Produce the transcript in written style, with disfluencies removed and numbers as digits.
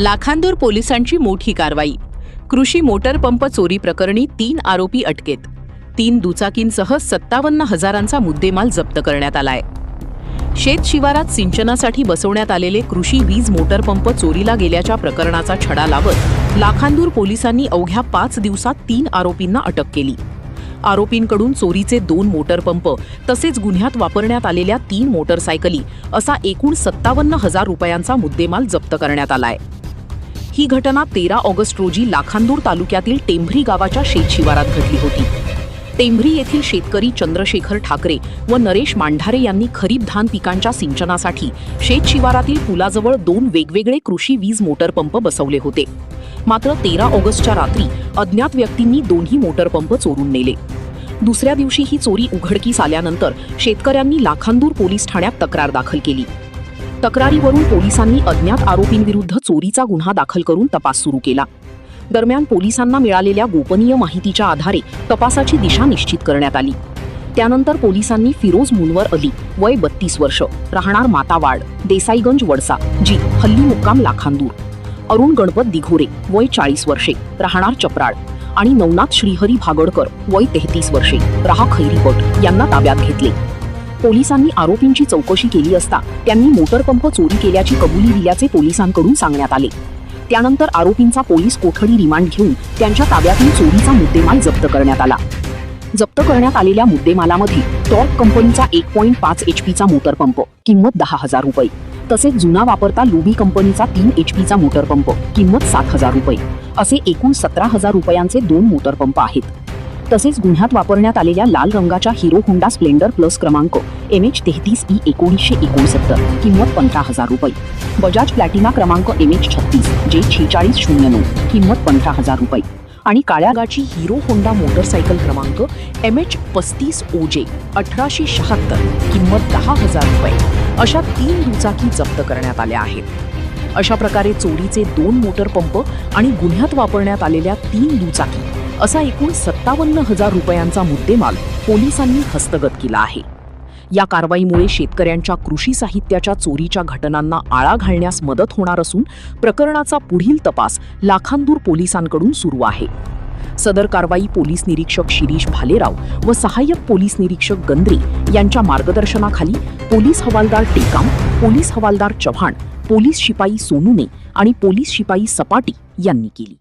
लाखांदूर पोलिसांची मोठी कारवाई। कृषी मोटर पंप चोरी प्रकरणी 3 आरोपी अटकेत। 3 दुचाकींसह 57,000चा मुद्देमाल जप्त करण्यात आलाय। शेत शिवारात सिंचनासाठी बसवण्यात आलेले कृषी वीज मोटर पंप चोरीला गेल्याच्या प्रकरणाचा छडा लावत लाखांदूर पोलिसांनी अवघ्या 5 दिवसात 3 आरोपींना अटक केली। आरोपींकडून चोरीचे 2 मोटर पंप तसेच गुन्ह्यात वापरण्यात आलेल्या 3 मोटरसायकली असा एकूण 57,000 रुपयांचा मुद्देमाल जप्त करण्यात आलाय। ही घटना 13 ऑगस्ट रोजी लाखांदूर तालुक्यातील टेंभरी गावाच्या शेतशिवारात घडली होती। टेंभरी येथील शेतकरी चंद्रशेखर ठाकरे व नरेश मांढारे यांनी खरीप धान पिकांच्या सिंचनासाठी शेतशिवारातील पुलाजवळ 2 वेगवेगळे कृषी वीज मोटर पंप बसवले होते। मात्र 13 ऑगस्टच्या रात्री अज्ञात व्यक्तींनी दोन्ही मोटर पंप चोरून नेले। दुसऱ्या दिवशी ही चोरी उघडकीस आल्यानंतर शेतकऱ्यांनी लाखांदूर पोलीस ठाण्यात तक्रार दाखल केली। तक्रारीवरून पोलिसांनी अज्ञात आरोपींविरुद्ध चोरीचा गुन्हा दाखल करून तपास सुरू केला। दरम्यान पोलिसांना मिळालेल्या गोपनीय माहितीच्या आधारे तपासाची दिशा निश्चित करण्यात आली। त्यानंतर पोलिसांनी फिरोज मुनवर अली वय 32 वर्ष राहणार मातावाड देसाईगंज वडसा जी हल्ली मुक्काम लाखांदूर, अरुण गणपत दिघोरे वय 40 वर्षे राहणार चपराड आणि नवनाथ श्रीहरी भागडकर वय 33 वर्षे राहा खैरीपट यांना ताब्यात घेतले। पोलिसांनी आरोपींची चौकशी केली असता त्यांनी मोटर पंप चोरी केल्याची कबुली दिल्याचे पोलिसांकडून सांगण्यात आले। त्यानंतर आरोपींचा पोलीस कोठडी रिमांड घेऊन त्यांच्या ताब्यातून चोरीचा मुद्देमाल जप्त करण्यात आला। जप्त करण्यात आलेल्या मुद्देमालामध्ये टॉर्क कंपनीचा 1.5 HP मोटर पंप किंमत 10,000 रुपये तसेच जुना वापरता लुबी कंपनीचा 3 HP मोटर पंप किंमत 7,000 रुपये असे एकूण 17,000 रुपयांचे 2 मोटर पंप आहेत। तसेच गुन्ह्यात वापरण्यात आलेल्या लाल रंगाच्या हिरो होंडा स्प्लेंडर प्लस क्रमांक MH33E 1969 किंमत 15,000 रुपये, बजाज प्लॅटिना क्रमांक MH36 जे 4609 किंमत 15,000 रुपये आणि काळ्या गाची हिरो होंडा मोटरसायकल क्रमांक MH35 OJ 1876 किंमत 10,000 रुपये अशा 3 दुचाकी जप्त करण्यात आल्या आहेत। अशा प्रकारे चोरीचे 2 मोटर पंप आणि गुन्ह्यात वापरण्यात आलेल्या 3 दुचाकी असा एकूण 57,000 रुपयांचा मुद्देमाल पोलिसांनी हस्तगत केला आहे। या कारवाईमुळे शेतकऱ्यांच्या कृषी साहित्याच्या चोरीच्या घटनांना आळा घालण्यास मदत होणार असून प्रकरणाचा पुढील तपास लाखांदूर पोलिसांकडून सुरू आहे। सदर कारवाई पोलीस निरीक्षक शिरीष भालेराव व सहाय्यक पोलीस निरीक्षक गंद्रे यांच्या मार्गदर्शनाखाली पोलीस हवालदार टेकाम, पोलीस हवालदार चव्हाण, पोलीस शिपाई सोनुने आणि पोलीस शिपाई सपाटी यांनी केली।